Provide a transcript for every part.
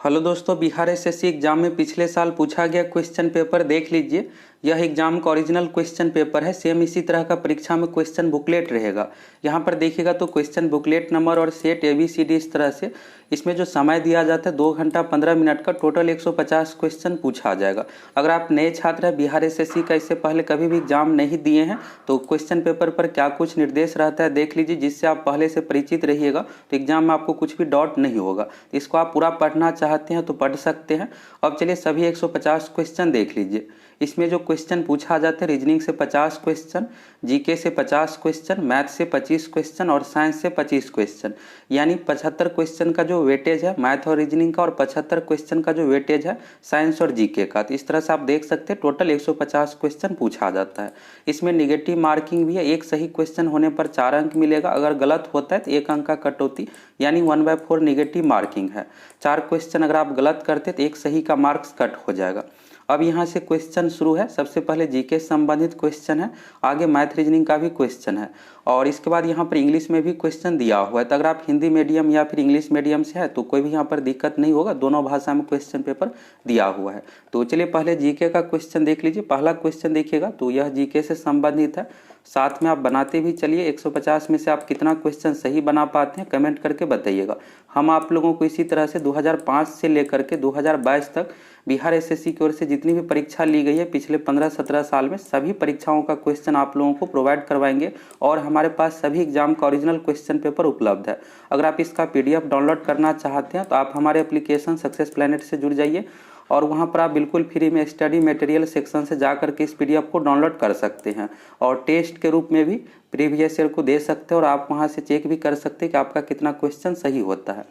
Hello दोस्तों, Bihar SSC exam में पिछले साल पूछा गया क्वेश्चन पेपर देख लीजिए। यह एग्जाम का ओरिजिनल क्वेश्चन पेपर है। सेम इसी तरह का परीक्षा में क्वेश्चन बुकलेट रहेगा। यहाँ पर देखिएगा तो क्वेश्चन बुकलेट नंबर और सेट ABCD इस तरह से। इसमें जो समय दिया जाता है 2 घंटा 15 मिनट का, टोटल 150 क्वेश्चन पूछा जाएगा। अगर आप नए छात्र हैं, बिहार एसएससी का इससे पहले कभी भी एग्जाम नहीं दिए हैं, तो क्वेश्चन पेपर पर क्या कुछ निर्देश रहता है देख लीजिए, जिससे आप पहले से परिचित रहिएगा, तो एग्जाम में आपको कुछ भी डाउट नहीं होगा। इसको आप पूरा पढ़ना चाहते हैं तो पढ़ सकते हैं। अब चलिए सभी 150 क्वेश्चन देख लीजिए। इसमें जो क्वेश्चन पूछा जाता है, रीजनिंग से 50 क्वेश्चन, जीके से 50 क्वेश्चन, मैथ से 25 क्वेश्चन और साइंस से 25 क्वेश्चन, यानी 75 क्वेश्चन का जो वेटेज है मैथ और रीजनिंग का, और 75 क्वेश्चन का जो वेटेज है साइंस और जीके का। तो इस तरह से आप देख सकते हैं टोटल 150 क्वेश्चन पूछा जाता है। इसमें निगेटिव मार्किंग भी है। एक सही क्वेश्चन होने पर 4 अंक मिलेगा, अगर गलत होता है तो 1 अंक का कटौती, यानी 1/4 निगेटिव मार्किंग है। 4 क्वेश्चन अगर आप गलत करते तो 1 सही का मार्क्स कट हो जाएगा। अब यहाँ से क्वेश्चन शुरू है। सबसे पहले जीके से संबंधित क्वेश्चन है, आगे मैथ रीजनिंग का भी क्वेश्चन है, और इसके बाद यहाँ पर इंग्लिश में भी क्वेश्चन दिया हुआ है। तो अगर आप हिंदी मीडियम या फिर इंग्लिश मीडियम से है तो कोई भी यहाँ पर दिक्कत नहीं होगा, दोनों भाषा में क्वेश्चन पेपर दिया हुआ है। तो चलिए पहले जीके का क्वेश्चन देख लीजिए। पहला क्वेश्चन देखिएगा तो यह जीके से संबंधित है। साथ में आप बनाते भी चलिए। 150 में से आप कितना क्वेश्चन सही बना पाते हैं कमेंट करके बताइएगा। हम आप लोगों को इसी तरह से 2005 से लेकर के 2022 तक बिहार एसएससी की ओर से जितनी भी परीक्षा ली गई है पिछले 15-17 साल में, सभी परीक्षाओं का क्वेश्चन आप लोगों को प्रोवाइड करवाएंगे, और हमारे पास सभी एग्जाम का ओरिजिनल क्वेश्चन पेपर उपलब्ध है। अगर आप इसका PDF डाउनलोड करना चाहते हैं तो आप हमारे एप्लीकेशन सक्सेस प्लैनेट से जुड़ जाइए, और वहां पर आप बिल्कुल फ्री में स्टडी मटेरियल सेक्शन से जाकर के इस PDF को डाउनलोड कर सकते हैं, और टेस्ट के रूप में भी प्रीवियस ईयर को दे सकते हैं, और आप वहां से चेक भी कर सकते हैं कि आपका कितना क्वेश्चन सही होता है।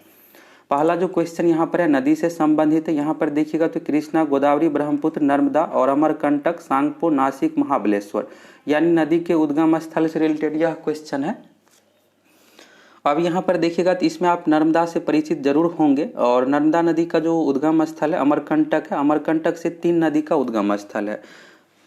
पहला जो क्वेश्चन यहाँ पर है नदी से संबंधित है। यहाँ पर देखिएगा तो कृष्णा, गोदावरी, ब्रह्मपुत्र, नर्मदा और अमरकंटक, सांगपो, नासिक, महाबलेश्वर, यानी नदी के उद्गम स्थल से रिलेटेड यह क्वेश्चन है। अब यहाँ पर देखिएगा तो इसमें आप नर्मदा से परिचित जरूर होंगे, और नर्मदा नदी का जो उद्गम स्थल है अमरकंटक है। अमरकंटक से 3 नदी का उद्गम स्थल है।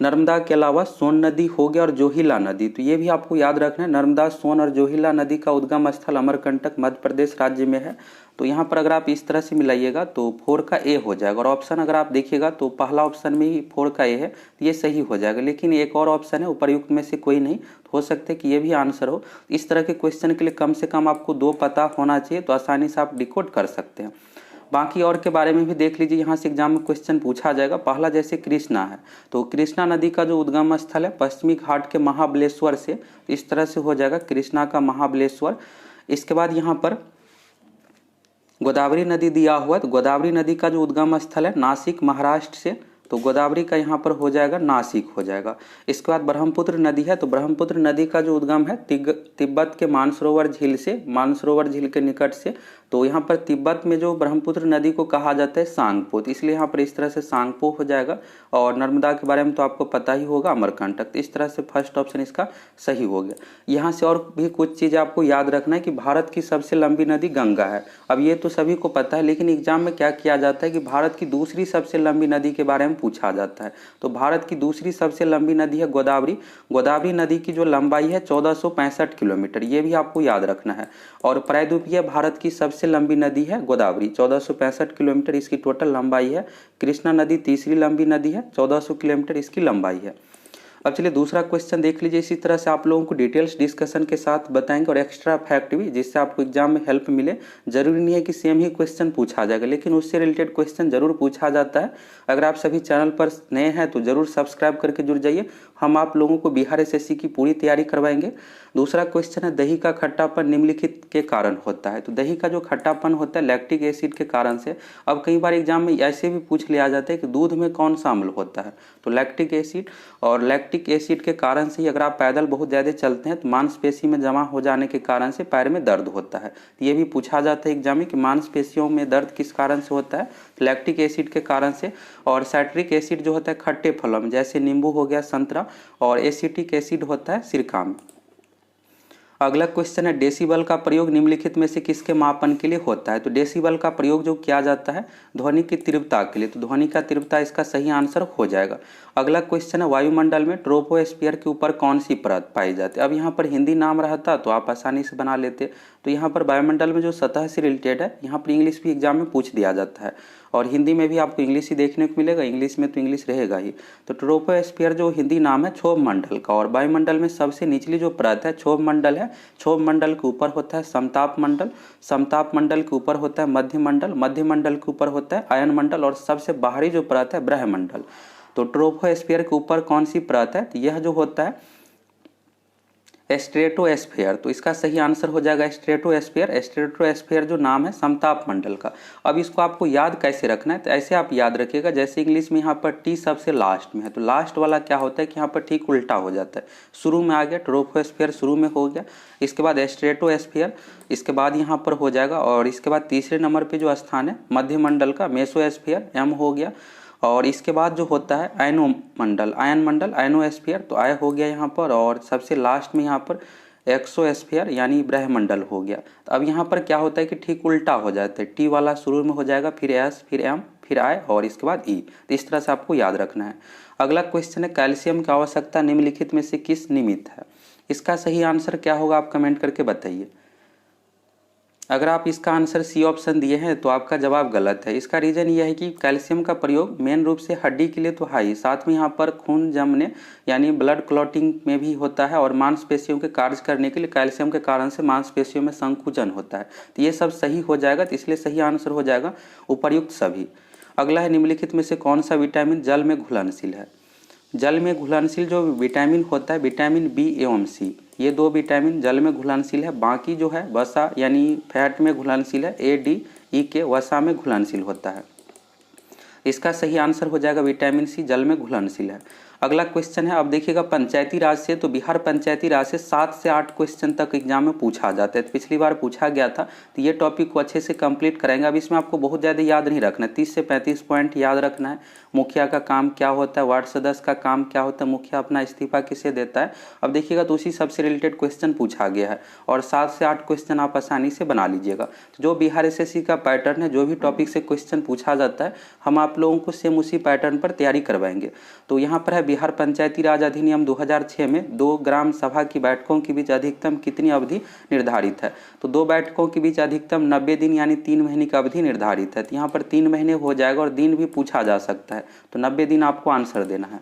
नर्मदा के अलावा सोन नदी हो गया और जोहिला नदी, तो ये भी आपको याद रखना है। नर्मदा, सोन और जोहिला नदी का उद्गम स्थल अमरकंटक मध्य प्रदेश राज्य में है। तो यहाँ पर अगर आप इस तरह से मिलाइएगा तो 4 का A हो जाएगा, और ऑप्शन अगर आप देखिएगा तो पहला ऑप्शन में ही 4 का A है, तो ये सही हो जाएगा। लेकिन एक और ऑप्शन है उपर्युक्त में से कोई नहीं, तो हो सकता है कि ये भी आंसर हो। इस तरह के क्वेश्चन के लिए कम से कम आपको 2 पता होना चाहिए, तो आसानी से आप डिकोड कर सकते हैं। बाकी और के बारे में भी देख लीजिए, यहाँ से एग्जाम में क्वेश्चन पूछा जाएगा। पहला जैसे कृष्णा है, तो कृष्णा नदी का जो उद्गम स्थल है पश्चिमी घाट के महाबलेश्वर से, इस तरह से हो जाएगा कृष्णा का महाबलेश्वर। इसके बाद यहाँ पर गोदावरी नदी दिया हुआ है, तो गोदावरी नदी का जो उद्गम स्थल है नासिक महाराष्ट्र से, तो गोदावरी का यहाँ पर हो जाएगा नासिक हो जाएगा। इसके बाद ब्रह्मपुत्र नदी है, तो ब्रह्मपुत्र नदी का जो उद्गम है तिब्बत के मानसरोवर झील से, मानसरोवर झील के निकट से। तो यहाँ पर तिब्बत में जो ब्रह्मपुत्र नदी को कहा जाता है सांगपो, तो इसलिए यहाँ पर इस तरह से सांगपो हो जाएगा। और नर्मदा के बारे में तो आपको पता ही होगा, अमरकंटक। तो इस तरह से फर्स्ट ऑप्शन इसका सही हो गया। यहाँ से और भी कुछ चीज़ें आपको याद रखना है कि भारत की सबसे लंबी नदी गंगा है। अब ये तो सभी को पता है, लेकिन एग्जाम में क्या किया जाता है कि भारत की दूसरी सबसे लंबी नदी के बारे में पूछा जाता है। तो भारत की दूसरी सबसे लंबी नदी है गोदावरी। गोदावरी नदी की जो लंबाई है 1465 किलोमीटर, ये भी आपको याद रखना है। और प्रायद्वीपीय भारत की सबसे लंबी नदी है गोदावरी, 1465 किलोमीटर इसकी टोटल लंबाई है। कृष्णा नदी तीसरी लंबी नदी है, 1400 किलोमीटर इसकी लंबाई है। अब चलिए दूसरा क्वेश्चन देख लीजिए। इसी तरह से आप लोगों को डिटेल्स डिस्कशन के साथ बताएंगे, और एक्स्ट्रा फैक्ट भी, जिससे आपको एग्जाम में हेल्प मिले। जरूरी नहीं है कि सेम ही क्वेश्चन पूछा जाएगा, लेकिन उससे रिलेटेड क्वेश्चन जरूर पूछा जाता है। अगर आप सभी चैनल पर नए हैं तो जरूर सब्सक्राइब करके जुड़ जाइए। हम आप लोगों को बिहार एसएससी की पूरी तैयारी करवाएंगे। दूसरा क्वेश्चन है दही का खट्टापन निम्नलिखित के कारण होता है। तो दही का जो खट्टापन होता है लैक्टिक एसिड के कारण से। अब कई बार एग्जाम में ऐसे भी पूछ लिया जाता है कि दूध में कौन सा अम्ल होता है, तो लैक्टिक एसिड। और लैक्टिक एसिड के कारण से ही अगर आप पैदल बहुत ज़्यादा चलते हैं तो मांसपेशी में जमा हो जाने के कारण से पैर में दर्द होता है। तो ये भी पूछा जाता है एग्जाम में कि मांसपेशियों में दर्द किस कारण से होता है, लैक्टिक एसिड के कारण से। और साइट्रिक एसिड जो होता है खट्टे फलों में, जैसे नींबू हो गया, संतरा। और एसिटिक एसिड होता है सिरका में। अगला क्वेश्चन है डेसिबल का प्रयोग निम्नलिखित में से किसके मापन के लिए होता है। तो डेसिबल का प्रयोग जो किया जाता है ध्वनि की तीव्रता के लिए, तो ध्वनि का तीव्रता इसका सही आंसर हो जाएगा। अगला क्वेश्चन है वायुमंडल में ट्रोपोस्फीयर के ऊपर कौन सी परत पाई जाती है। अब यहाँ पर हिंदी नाम रहता तो आप आसानी से बना लेते, तो यहाँ पर वायुमंडल में जो सतह से रिलेटेड है, यहाँ पर इंग्लिश भी एग्जाम में पूछ दिया जाता है और हिंदी में भी आपको इंग्लिश ही देखने को मिलेगा, इंग्लिश में तो इंग्लिश रहेगा ही। तो ट्रोपोस्फीयर जो हिंदी नाम है क्षोभ मंडल का, और वायुमंडल में सबसे निचली जो परत है क्षोभ मंडल है, क्षोभ मंडल के ऊपर होता है समताप मंडल, समताप मंडल के ऊपर होता है मध्य मंडल, मध्य मंडल के ऊपर होता है अयन मंडल, और सबसे बाहरी जो परत है ब्रह्मंडल। तो ट्रोपोस्फीयर के ऊपर कौन सी परत है, तो यह जो होता है स्ट्रेटोस्फीयर। तो इसका सही आंसर हो जाएगा स्ट्रेटोस्फीयर। स्ट्रेटोस्फीयर जो नाम है समताप मंडल का। अब इसको आपको याद कैसे रखना है, तो ऐसे आप याद रखिएगा जैसे इंग्लिश में यहाँ पर टी सबसे लास्ट में है, तो लास्ट वाला क्या होता है कि यहाँ पर ठीक उल्टा हो जाता है। शुरू में आ गया ट्रोपोस्फीयर, शुरू में हो गया, इसके बाद स्ट्रेटोस्फीयर, इसके बाद यहाँ पर हो जाएगा, और इसके बाद तीसरे नंबर पर जो स्थान है मध्य मंडल का मेसोस्फीयर, एम हो गया, और इसके बाद जो होता है आयनो मंडल, आयन मंडल आयनोस्फीयर, तो आय हो गया यहाँ पर, और सबसे लास्ट में यहाँ पर एक्सोस्फीयर यानी ब्रह्मंडल हो गया। तो अब यहाँ पर क्या होता है कि ठीक उल्टा हो जाता है, टी वाला शुरू में हो जाएगा, फिर एस, फिर एम, फिर आई, और इसके बाद ई। तो इस तरह से आपको याद रखना है। अगला क्वेश्चन है कैल्शियम की आवश्यकता निम्नलिखित में से किस निमित्त है। इसका सही आंसर क्या होगा आप कमेंट करके बताइए। अगर आप इसका आंसर सी ऑप्शन दिए हैं तो आपका जवाब गलत है। इसका रीज़न यह है कि कैल्शियम का प्रयोग मेन रूप से हड्डी के लिए तो है ही, साथ में यहाँ पर खून जमने यानी ब्लड क्लॉटिंग में भी होता है, और मांसपेशियों के कार्य करने के लिए कैल्शियम के कारण से मांसपेशियों में संकुचन होता है। तो ये सब सही हो जाएगा, तो इसलिए सही आंसर हो जाएगा उपर्युक्त सभी। अगला है निम्नलिखित में से कौन सा विटामिन जल में घुलनशील है। जल में घुलनशील जो विटामिन होता है विटामिन बी एवं सी, ये दो विटामिन जल में घुलनशील है। बाकी जो है वसा यानी फैट में घुलनशील है, ए डी ई के वसा में घुलनशील होता है। इसका सही आंसर हो जाएगा विटामिन सी जल में घुलनशील है। अगला क्वेश्चन है, अब देखिएगा पंचायती राज से, तो बिहार पंचायती राज से 7 से 8 क्वेश्चन तक एग्जाम में पूछा जाता है। तो पिछली बार पूछा गया था, तो ये टॉपिक को अच्छे से कंप्लीट करेंगे। अब इसमें आपको बहुत ज़्यादा याद नहीं रखना है, 30 से 35 पॉइंट याद रखना है। मुखिया का काम क्या होता है, वार्ड सदस्य का काम क्या होता है, मुखिया अपना इस्तीफा किसे देता है। अब देखिएगा तो उसी सबसे रिलेटेड क्वेश्चन पूछा गया है, और 7 से 8 क्वेश्चन आप आसानी से बना लीजिएगा। तो जो बिहार एसएससी का पैटर्न है, जो भी टॉपिक से क्वेश्चन पूछा जाता है, हम आप लोगों को सेम उसी पैटर्न पर तैयारी करवाएंगे। तो यहाँ पर है बिहार पंचायती राज अधिनियम 2006 में 2 ग्राम सभा की बैठकों के बीच अधिकतम कितनी अवधि निर्धारित है। तो 2 बैठकों के बीच अधिकतम 90 दिन यानी 3 महीने की अवधि निर्धारित है। तो यहाँ पर 3 महीने हो जाएगा, और दिन भी पूछा जा सकता है, तो 90 दिन आपको आंसर देना है।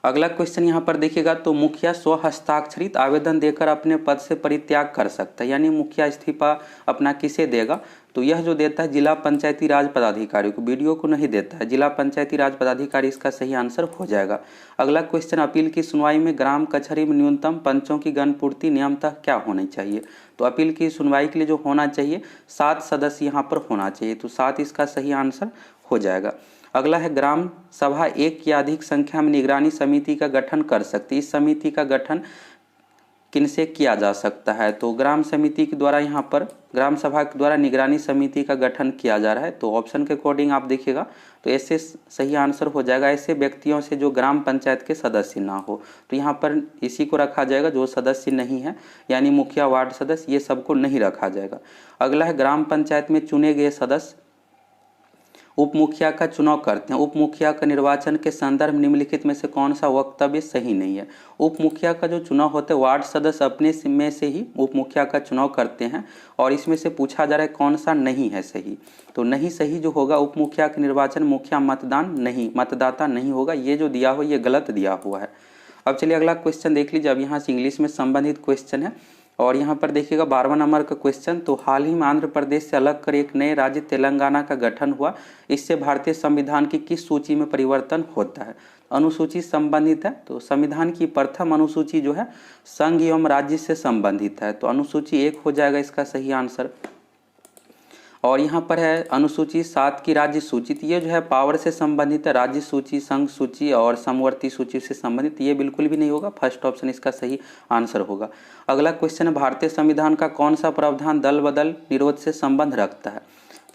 अगला क्वेश्चन यहाँ पर देखिएगा, तो मुखिया स्वहस्ताक्षरित आवेदन देकर अपने पद से परित्याग कर सकता है, यानी मुखिया इस्तीफा अपना किसे देगा, तो यह जो देता है जिला पंचायती राज पदाधिकारी को, वीडियो को नहीं देता है, जिला पंचायती राज पदाधिकारी इसका सही आंसर हो जाएगा। अगला क्वेश्चन, अपील की सुनवाई में ग्राम कचहरी में न्यूनतम पंचों की गणपूर्ति नियमतः क्या होनी चाहिए। तो अपील की सुनवाई के लिए जो होना चाहिए 7 सदस्य यहाँ पर होना चाहिए, तो 7 इसका सही आंसर हो जाएगा। अगला है ग्राम सभा एक या अधिक संख्या में निगरानी समिति का गठन कर सकती है। इस समिति का गठन किनसे किया जा सकता है, तो ग्राम समिति के द्वारा, यहाँ पर ग्राम सभा के द्वारा निगरानी समिति का गठन किया जा रहा है। तो ऑप्शन के अकॉर्डिंग आप देखिएगा तो ऐसे सही आंसर हो जाएगा ऐसे व्यक्तियों से जो ग्राम पंचायत के सदस्य ना हो। तो यहाँ पर इसी को रखा जाएगा जो सदस्य नहीं है, यानी मुखिया, वार्ड सदस्य, ये सबको नहीं रखा जाएगा। अगला है ग्राम पंचायत में चुने गए सदस्य उप मुखिया का चुनाव करते हैं। उप मुखिया का निर्वाचन के संदर्भ निम्नलिखित में से कौन सा वक्तव्य सही नहीं है। उप मुखिया का जो चुनाव होता है वार्ड सदस्य अपने में से ही उप मुखिया का चुनाव करते हैं, और इसमें से पूछा जा रहा है कौन सा नहीं है सही। तो नहीं सही जो होगा, उप मुखिया के निर्वाचन मुखिया मतदाता नहीं होगा, ये जो दिया हो ये गलत दिया हुआ है। अब चलिए अगला क्वेश्चन देख लीजिए। अब यहाँ से इंग्लिश में संबंधित क्वेश्चन है, और यहाँ पर देखिएगा 12वां नंबर का क्वेश्चन, तो हाल ही में आंध्र प्रदेश से अलग कर एक नए राज्य तेलंगाना का गठन हुआ, इससे भारतीय संविधान की किस सूची में परिवर्तन होता है। अनुसूची संबंधित है, तो संविधान की प्रथम अनुसूची जो है संघ एवं राज्य से संबंधित है, तो अनुसूची 1 हो जाएगा इसका सही आंसर। और यहाँ पर है अनुसूची 7 की राज्य सूची, ये जो है पावर से संबंधित है, राज्य सूची, संघ सूची और समवर्ती सूची से संबंधित, ये बिल्कुल भी नहीं होगा, फर्स्ट ऑप्शन इसका सही आंसर होगा। अगला क्वेश्चन है भारतीय संविधान का कौन सा प्रावधान दल बदल निरोध से संबंध रखता है।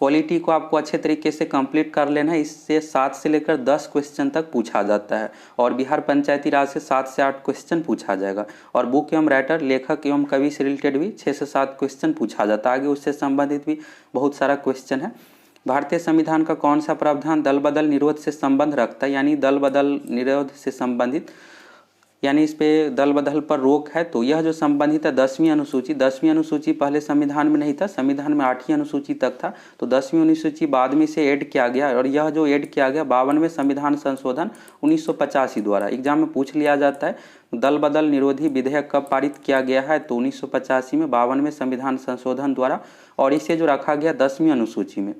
पॉलिटी को आपको अच्छे तरीके से कंप्लीट कर लेना है, इससे 7 से लेकर 10 क्वेश्चन तक पूछा जाता है, और बिहार पंचायती राज से 7 से 8 क्वेश्चन पूछा जाएगा, और बुक एवं राइटर, लेखक एवं कवि से रिलेटेड भी 6 से 7 क्वेश्चन पूछा जाता है। आगे उससे संबंधित भी बहुत सारा क्वेश्चन है। भारतीय संविधान का कौन सा प्रावधान दल बदल निरोध से संबंध रखता है, यानी दल बदल निरोध से संबंधित यानी इस पे दल बदल पर रोक है। तो यह जो संबंधित है 10वीं अनुसूची, 10वीं अनुसूची पहले संविधान में नहीं था, संविधान में 8वीं अनुसूची तक था। तो 10वीं अनुसूची बाद में से ऐड किया गया और यह जो ऐड किया गया 52वें संविधान संशोधन 1985 द्वारा। एग्जाम में पूछ लिया जाता है दल बदल निरोधी विधेयक कब पारित किया गया है, तो 1985 में 52वें संविधान संशोधन द्वारा, और इसे जो रखा गया 10वीं अनुसूची में।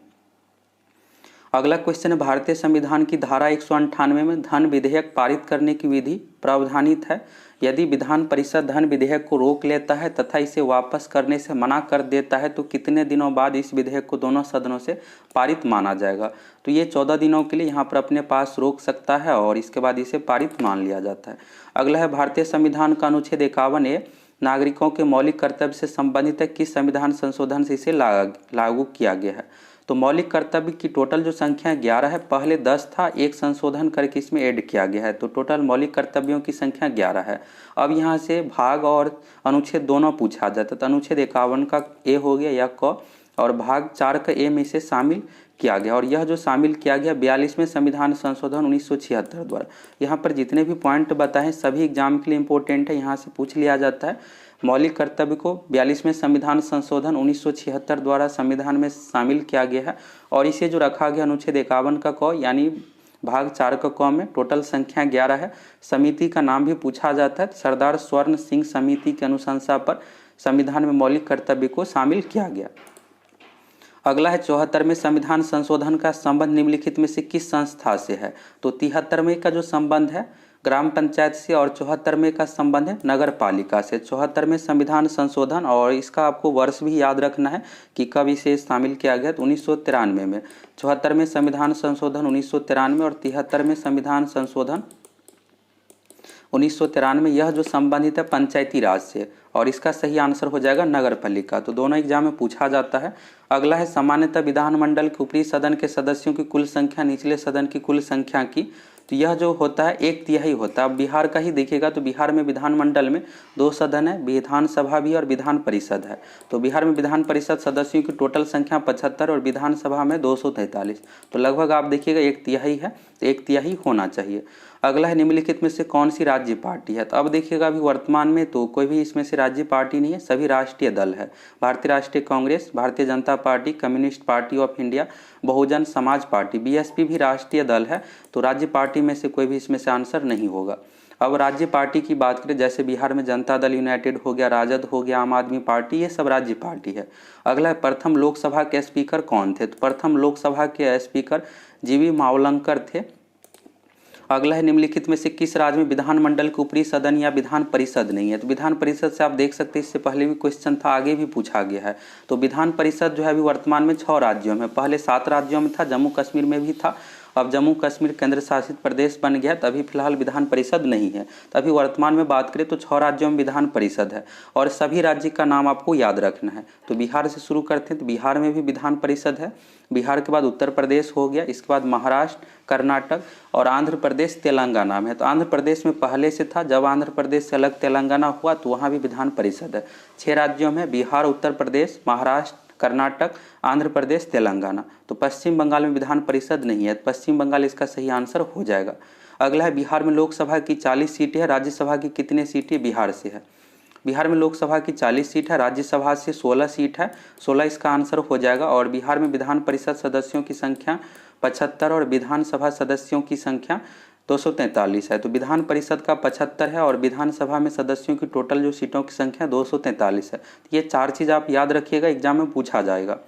अगला क्वेश्चन है भारतीय संविधान की धारा 198 में धन विधेयक पारित करने की विधि प्रावधानित है। यदि विधान परिषद धन विधेयक को रोक लेता है तथा इसे वापस करने से मना कर देता है तो कितने दिनों बाद इस विधेयक को दोनों सदनों से पारित माना जाएगा। तो ये 14 दिनों के लिए यहाँ पर अपने पास रोक सकता है और इसके बाद इसे पारित मान लिया जाता है। अगला है भारतीय संविधान का अनुच्छेद 51A नागरिकों के मौलिक कर्तव्य से संबंधित है, किस संविधान संशोधन से इसे लागू किया गया है। तो मौलिक कर्तव्य की टोटल जो संख्या 11 है, पहले 10 था, एक संशोधन करके इसमें ऐड किया गया है, तो टोटल मौलिक कर्तव्यों की संख्या 11 है। अब यहाँ से भाग और अनुच्छेद दोनों पूछा जाता है। तो अनुच्छेद 51 का ए हो गया या क, और भाग 4 का ए में इसे शामिल किया गया, और यह जो शामिल किया गया 42वें संविधान संशोधन 1976 द्वारा। यहाँ पर जितने भी पॉइंट बताए सभी एग्जाम के लिए इंपॉर्टेंट है, यहाँ से पूछ लिया जाता है। मौलिक कर्तव्य को 42वें संविधान संशोधन 1976 द्वारा संविधान में शामिल किया गया है, और इसे जो रखा गया अनुच्छेद 51 का क यानी भाग 4 का क में टोटल संख्या 11 है। समिति का नाम भी पूछा जाता है, सरदार स्वर्ण सिंह समिति की अनुशंसा पर संविधान में मौलिक कर्तव्य को शामिल किया गया। अगला है 74वें संविधान संशोधन का संबंध निम्नलिखित में से किस संस्था से है। तो 73वें का जो संबंध है ग्राम पंचायत से, और 74वें का संबंध है नगर पालिका से। 74वें संविधान संशोधन, और इसका आपको वर्ष भी याद रखना है कि कब इसे शामिल किया गया, तो 1993 में। 74वें संविधान संशोधन 1993 और 73वें संविधान संशोधन 1993। यह जो संबंधित है पंचायती राज से, और इसका सही आंसर हो जाएगा नगर पालिका। तो दोनों एग्जाम में पूछा जाता है। अगला है सामान्यतः विधानमंडल के ऊपरी सदन के सदस्यों की कुल संख्या निचले सदन की कुल संख्या की, तो यह जो होता है 1/3 होता है। अब बिहार का ही देखिएगा तो बिहार में विधानमंडल में 2 सदन है, विधानसभा भी और विधान परिषद है। तो बिहार में विधान परिषद सदस्यों की टोटल संख्या 75 और विधानसभा में 243, तो लगभग आप देखिएगा 1/3 है, तो 1/3 होना चाहिए। अगला है निम्नलिखित में से कौन सी राज्य पार्टी है। तो अब देखिएगा अभी वर्तमान में तो कोई भी इसमें से राज्य पार्टी नहीं है, सभी राष्ट्रीय दल है। भारतीय राष्ट्रीय Congress, Bharatiya Janata Party, Communist Party of India, Bahujan Samaj Party, BSP भी राष्ट्रीय दल है। तो राज्य पार्टी में से कोई भी इसमें से आंसर नहीं होगा। अब राज्य पार्टी की बात करें, जैसे बिहार में जनता दल यूनाइटेड हो गया, राजद हो गया, आम आदमी पार्टी, ये सब राज्य पार्टी है। अगला है प्रथम लोकसभा के स्पीकर कौन थे। तो प्रथम लोकसभा के स्पीकर जीवी मावलंकर थे। अगला है निम्नलिखित में से किस राज्य में विधानमंडल के ऊपरी सदन या विधान परिषद नहीं है। तो विधान परिषद से आप देख सकते हैं, इससे पहले भी क्वेश्चन था, आगे भी पूछा गया है। तो विधान परिषद जो है अभी वर्तमान में 6 राज्यों में, पहले 7 राज्यों में था, जम्मू कश्मीर में भी था, अब जम्मू कश्मीर केंद्र शासित प्रदेश बन गया, तभी फिलहाल विधान परिषद नहीं है। तभी वर्तमान में बात करें तो 6 राज्यों में विधान परिषद है, और सभी राज्य का नाम आपको याद रखना है। तो बिहार से शुरू करते हैं, तो बिहार में भी विधान परिषद है। बिहार के बाद उत्तर प्रदेश हो गया, इसके बाद महाराष्ट्र, कर्नाटक और आंध्र प्रदेश, तेलंगाना में है। तो आंध्र प्रदेश में पहले से था, जब आंध्र प्रदेश से अलग तेलंगाना हुआ तो वहाँ भी विधान परिषद है। 6 राज्यों में बिहार, उत्तर प्रदेश, महाराष्ट्र, कर्नाटक, आंध्र प्रदेश, तेलंगाना। तो पश्चिम बंगाल में विधान परिषद नहीं है, पश्चिम बंगाल इसका सही आंसर हो जाएगा। अगला है बिहार में लोकसभा की 40 सीटें हैं, राज्यसभा की कितने सीटें बिहार से है। बिहार में लोकसभा की 40 सीट है, राज्यसभा से 16 सीट है, 16 इसका आंसर हो जाएगा। और बिहार में विधान परिषद सदस्यों की संख्या 75 और विधानसभा सदस्यों की संख्या 243 है। तो विधान परिषद का 75 है और विधानसभा में सदस्यों की टोटल जो सीटों की संख्या 243 है। ये 4 चीज़ आप याद रखिएगा, एग्जाम में पूछा जाएगा।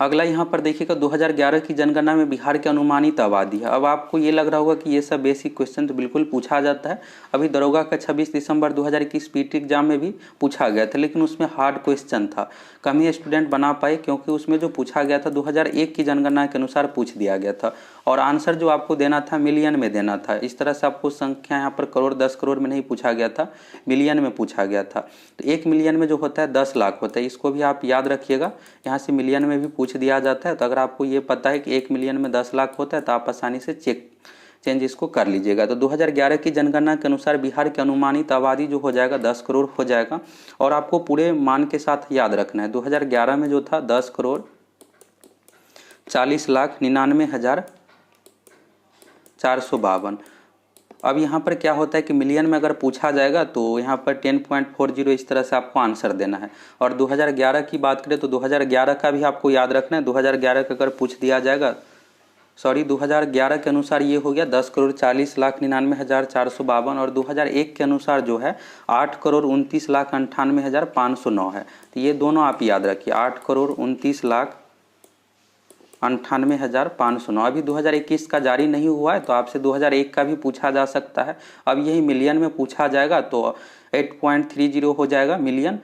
अगला यहाँ पर देखिएगा 2011 की जनगणना में बिहार की अनुमानित आबादी है। अब आपको ये लग रहा होगा कि ये सब बेसिक क्वेश्चन तो बिल्कुल पूछा जाता है। अभी दरोगा का 26 दिसंबर 2021 पीटी एग्जाम में भी पूछा गया था, लेकिन उसमें हार्ड क्वेश्चन था, कम ही स्टूडेंट बना पाए, क्योंकि उसमें जो पूछा गया था 2001 की जनगणना के अनुसार पूछ दिया गया था, और आंसर जो आपको देना था मिलियन में देना था। इस तरह से आपको संख्या यहाँ पर करोड़ 10 करोड़ में नहीं पूछा गया था, मिलियन में पूछा गया था। तो 1 मिलियन में जो होता है 10 लाख होता है, इसको भी आप याद रखिएगा, यहाँ से मिलियन में भी पूछ दिया जाता है। तो अगर आपको ये पता है कि 1 मिलियन में 10 लाख होता है तो आप आसानी से चेंज इसको कर लीजिएगा। तो 2011 की जनगणना के अनुसार बिहार की अनुमानित आबादी जो हो जाएगा 10 करोड़ हो जाएगा, और आपको पूरे मान के साथ याद रखना है। 2011 में जो था 10 करोड़ 40 लाख 99,452, अब यहाँ पर क्या होता है कि मिलियन में अगर पूछा जाएगा तो यहाँ पर 10.40 इस तरह से आपको आंसर देना है। और 2011 की बात करें तो 2011 का भी आपको याद रखना है। 2011 का अगर पूछ दिया जाएगा, सॉरी 2011 के अनुसार ये हो गया 10,40,99,452 और 2001 के अनुसार जो है 8,29,98,509 है। तो ये दोनों आप याद रखिए, 8,29,98,509। अभी 2021 का जारी नहीं हुआ है तो आपसे 2001 का भी पूछा जा सकता है। अब यही मिलियन में पूछा जाएगा तो 8.30 हो जाएगा मिलियन।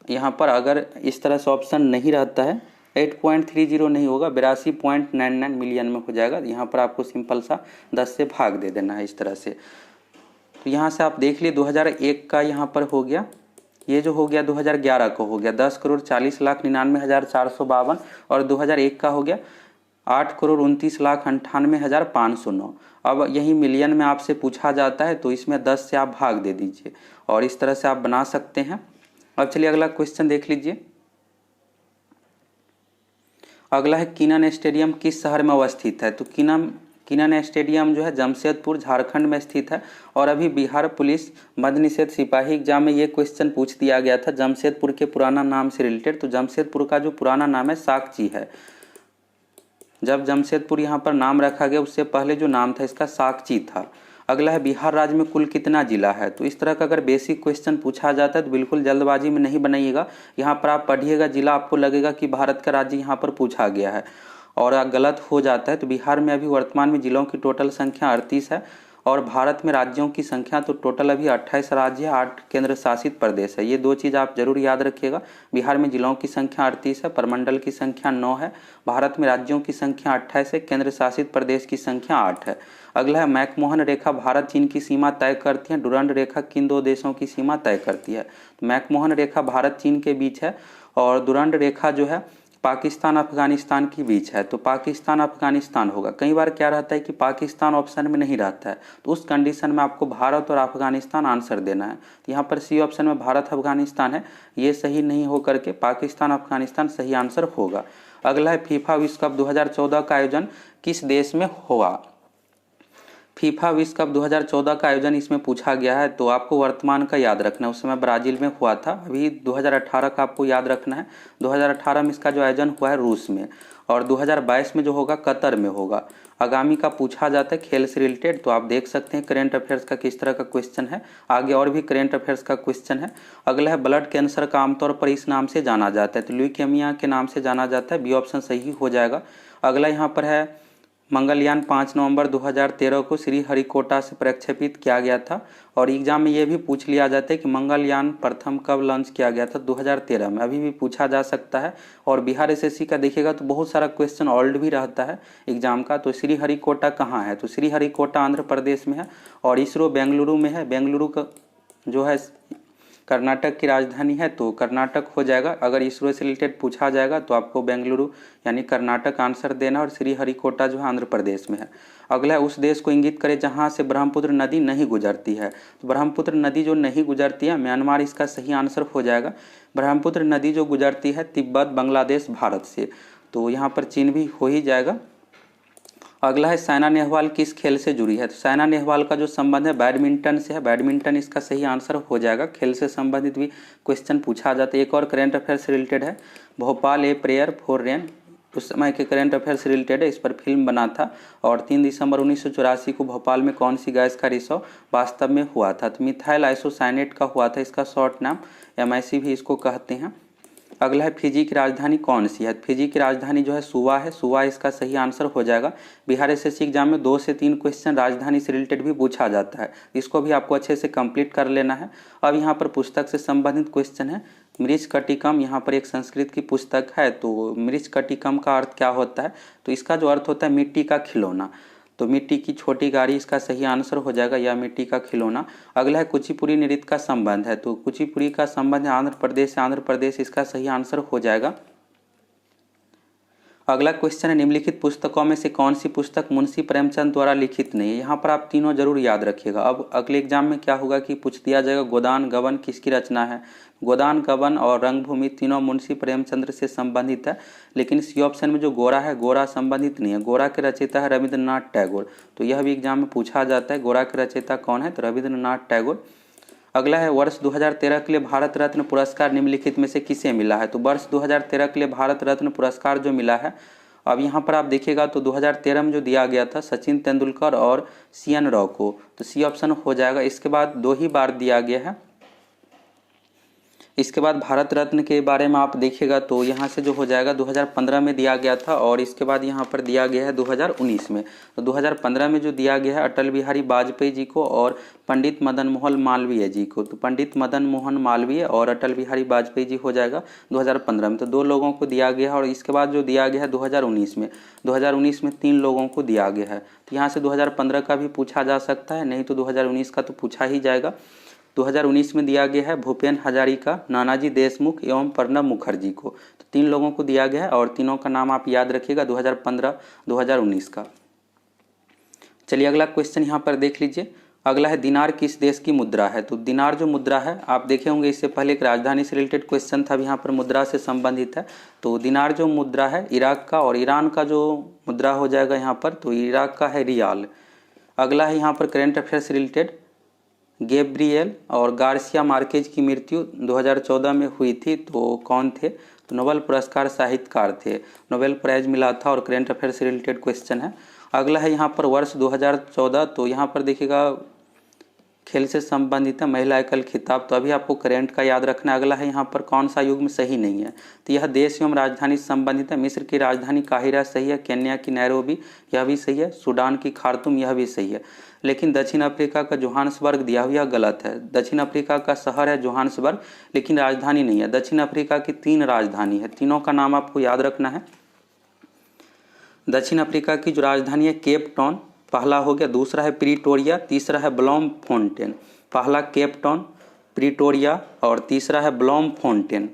यहाँ पर अगर इस तरह से ऑप्शन नहीं रहता है 8.30 नहीं होगा, 82.99 मिलियन में हो जाएगा। यहाँ पर आपको सिंपल सा 10 से भाग दे देना है इस तरह से। तो यहाँ से आप देख लिए 2001 का यहाँ पर हो गया, ये जो हो गया 2011 को हो गया 10,40,99,452 और 2001 का हो गया 8,29,98,509। अब यही मिलियन में आपसे पूछा जाता है तो इसमें 10 से आप भाग दे दीजिए और इस तरह से आप बना सकते हैं। अब चलिए अगला क्वेश्चन देख लीजिए। अगला है किनन स्टेडियम किस शहर में अवस्थित है। तो किनन स्टेडियम जो है जमशेदपुर झारखंड में स्थित है। और अभी बिहार पुलिस मद्य निषेध सिपाही एग्जाम में ये क्वेश्चन पूछ दिया गया था जमशेदपुर के पुराना नाम से रिलेटेड। तो जमशेदपुर का जो पुराना नाम है साकची है। जब जमशेदपुर यहाँ पर नाम रखा गया उससे पहले जो नाम था इसका साकची था। अगला है बिहार राज्य में कुल कितना जिला है। तो इस तरह का अगर बेसिक क्वेश्चन पूछा जाता है तो बिल्कुल जल्दबाजी में नहीं बनाइएगा। यहाँ पर आप पढ़िएगा जिला, आपको लगेगा कि भारत का राज्य यहाँ पर पूछा गया है और गलत हो जाता है। तो बिहार में अभी वर्तमान में जिलों की टोटल संख्या 38 है और भारत में राज्यों की संख्या तो टोटल अभी 28 राज्य है, 8 केंद्र शासित प्रदेश है। ये दो चीज़ आप जरूर याद रखिएगा। बिहार में जिलों की संख्या 38 है, प्रमंडल की संख्या 9 है, भारत में राज्यों की संख्या 28 है, केंद्र शासित प्रदेश की संख्या 8 है। अगला है मैकमोहन रेखा भारत चीन की सीमा तय करती है, डुरंड रेखा किन दो देशों की सीमा तय करती है। तो मैकमोहन रेखा भारत चीन के बीच है और डुरंड रेखा जो है पाकिस्तान अफगानिस्तान के बीच है। तो पाकिस्तान अफगानिस्तान होगा। कई बार क्या रहता है कि पाकिस्तान ऑप्शन में नहीं रहता है तो उस कंडीशन में आपको भारत और अफगानिस्तान आंसर देना है। तो यहाँ पर सी ऑप्शन में भारत अफगानिस्तान है, ये सही नहीं हो करके पाकिस्तान अफगानिस्तान सही आंसर होगा। अगला है फीफा विश्व कप 2014 का आयोजन किस देश में हुआ। फीफा विश्व कप 2014 का आयोजन इसमें पूछा गया है तो आपको वर्तमान का याद रखना है। उस समय ब्राजील में हुआ था। अभी 2018 का आपको याद रखना है। 2018 में इसका जो आयोजन हुआ है रूस में और 2022 में जो होगा कतर में होगा। आगामी का पूछा जाता है खेल से रिलेटेड तो आप देख सकते हैं करेंट अफेयर्स का किस तरह का क्वेश्चन है। आगे और भी करेंट अफेयर्स का क्वेश्चन है। अगला है ब्लड कैंसर का आमतौर पर इस नाम से जाना जाता है। तो ल्यूकेमिया के नाम से जाना जाता है, बी ऑप्शन सही हो जाएगा। अगला यहाँ पर है मंगलयान 5 नवंबर 2013 को श्रीहरिकोटा से प्रक्षेपित किया गया था। और एग्जाम में ये भी पूछ लिया जाता है कि मंगलयान प्रथम कब लॉन्च किया गया था, 2013 में। अभी भी पूछा जा सकता है। और बिहार एसएससी का देखिएगा तो बहुत सारा क्वेश्चन ओल्ड भी रहता है एग्जाम का। तो श्रीहरिकोटा कहाँ है, तो श्रीहरिकोटा आंध्र प्रदेश में है और इसरो बेंगलुरु में है। बेंगलुरु का जो है कर्नाटक की राजधानी है तो कर्नाटक हो जाएगा। अगर इसरो से रिलेटेड पूछा जाएगा तो आपको बेंगलुरु यानी कर्नाटक आंसर देना और श्रीहरिकोटा जो है आंध्र प्रदेश में है। अगला है उस देश को इंगित करे जहां से ब्रह्मपुत्र नदी नहीं गुजरती है। तो ब्रह्मपुत्र नदी जो नहीं गुजरती है म्यांमार इसका सही आंसर हो जाएगा। ब्रह्मपुत्र नदी जो गुजरती है तिब्बत बांग्लादेश भारत से, तो यहाँ पर चीन भी हो ही जाएगा। अगला है साइना नेहवाल किस खेल से जुड़ी है। तो साइना नेहवाल का जो संबंध है बैडमिंटन से है, बैडमिंटन इसका सही आंसर हो जाएगा। खेल से संबंधित भी क्वेश्चन पूछा जाता है। एक और करेंट अफेयर से रिलेटेड है, Bhopal a prayer for rain, उस समय के करेंट अफेयर से रिलेटेड है। इस पर फिल्म बना था। और 3 दिसंबर 1984 को भोपाल में कौन सी गैस का रिसाव वास्तव में हुआ था। तो मिथाइल आइसोसाइनेट का हुआ था, इसका शॉर्ट नाम MIC भी इसको कहते हैं। अगला है फिजी की राजधानी कौन सी है। फिजी की राजधानी जो है सुवा है, सुवा इसका सही आंसर हो जाएगा। बिहार एसएससी एग्जाम में 2 से 3 क्वेश्चन राजधानी से रिलेटेड भी पूछा जाता है, इसको भी आपको अच्छे से कंप्लीट कर लेना है। अब यहाँ पर पुस्तक से संबंधित क्वेश्चन है। मृच्छकटिकम यहाँ पर एक संस्कृत की पुस्तक है। तो मृच्छकटिकम का अर्थ क्या होता है, तो इसका जो अर्थ होता है मिट्टी का खिलौना। तो मिट्टी की छोटी गाड़ी इसका सही आंसर हो जाएगा, या मिट्टी का खिलौना। अगला है कुचिपुड़ी नृत्य का संबंध है। तो कुचिपुड़ी का संबंध है आंध्र प्रदेश से, आंध्र प्रदेश इसका सही आंसर हो जाएगा। अगला क्वेश्चन है, निम्नलिखित पुस्तकों में से कौन सी पुस्तक मुंशी प्रेमचंद द्वारा लिखित नहीं है। यहाँ पर आप तीनों जरूर याद रखिएगा। अब अगले एग्जाम में क्या होगा कि पूछ दिया जाएगा गोदान गबन किसकी रचना है। गोदान गबन और रंगभूमि तीनों मुंशी प्रेमचंद्र से संबंधित है, लेकिन सी ऑप्शन में जो गोरा है, गोरा संबंधित नहीं है। गोरा के रचयिता है रविंद्रनाथ टैगोर, तो यह भी एग्जाम में पूछा जाता है गोरा के रचयिता कौन है, तो रविंद्रनाथ टैगोर। अगला है, वर्ष 2013 के लिए भारत रत्न पुरस्कार निम्नलिखित में से किसे मिला है। तो वर्ष 2013 के लिए भारत रत्न पुरस्कार जो मिला है, अब यहाँ पर आप देखिएगा तो 2013 में जो दिया गया था सचिन तेंदुलकर और CN राव को, तो सी ऑप्शन हो जाएगा। इसके बाद 2 ही बार दिया गया है। इसके बाद भारत रत्न के बारे में आप देखिएगा तो यहाँ से जो हो जाएगा 2015 में दिया गया था, और इसके बाद यहाँ पर दिया गया है 2019 में। तो 2015 में जो दिया गया है अटल बिहारी वाजपेयी जी को और पंडित मदन मोहन मालवीय जी को, तो पंडित मदन मोहन मालवीय और अटल बिहारी वाजपेयी जी हो जाएगा 2015 में, तो 2 लोगों को दिया गया है। और इसके बाद जो दिया गया है 2019 में 3 लोगों को दिया गया है। तो यहाँ से 2015 का भी पूछा जा सकता है, नहीं तो 2019 का तो पूछा ही जाएगा। 2019 में दिया गया है भूपेन हजारिका, नानाजी देशमुख एवं प्रणब मुखर्जी को, तो 3 लोगों को दिया गया है और तीनों का नाम आप याद रखिएगा 2015-2019 का। चलिए अगला क्वेश्चन यहाँ पर देख लीजिए। अगला है, दिनार किस देश की मुद्रा है। तो दिनार जो मुद्रा है आप देखे होंगे, इससे पहले एक राजधानी से रिलेटेड क्वेश्चन था, यहाँ पर मुद्रा से संबंधित है। तो दिनार जो मुद्रा है इराक का, और ईरान का जो मुद्रा हो जाएगा यहाँ पर, तो इराक का है रियाल। अगला है यहाँ पर करेंट अफेयर से रिलेटेड, गैब्रियल और गार्सिया मार्केज की मृत्यु 2014 में हुई थी, तो कौन थे, तो नोबेल पुरस्कार साहित्यकार थे, नोबेल प्राइज मिला था, और करेंट अफेयर से रिलेटेड क्वेश्चन है। अगला है यहाँ पर वर्ष 2014, तो यहाँ पर देखिएगा खेल से संबंधित है, महिला एकल खिताब, तो अभी आपको करेंट का याद रखना है। अगला है यहाँ पर कौन सा युग्म सही नहीं है, तो यह देश एवं राजधानी से संबंधित है। मिस्र की राजधानी काहिरा सही है, केन्या की नैरोबी यह भी सही है, सूडान की खार्तूम यह भी सही है, लेकिन दक्षिण अफ्रीका का जोहान्सबर्ग दिया हुआ गलत है। दक्षिण अफ्रीका का शहर है जोहान्सबर्ग, लेकिन राजधानी नहीं है। दक्षिण अफ्रीका की 3 राजधानी है, तीनों का नाम आपको याद रखना है। दक्षिण अफ्रीका की जो राजधानी है केप टाउन, पहला हो गया, दूसरा है प्रीटोरिया, तीसरा है ब्लॉमफोंटेन। पहला केप टाउन, प्रीटोरिया और तीसरा है ब्लॉमफोंटेन।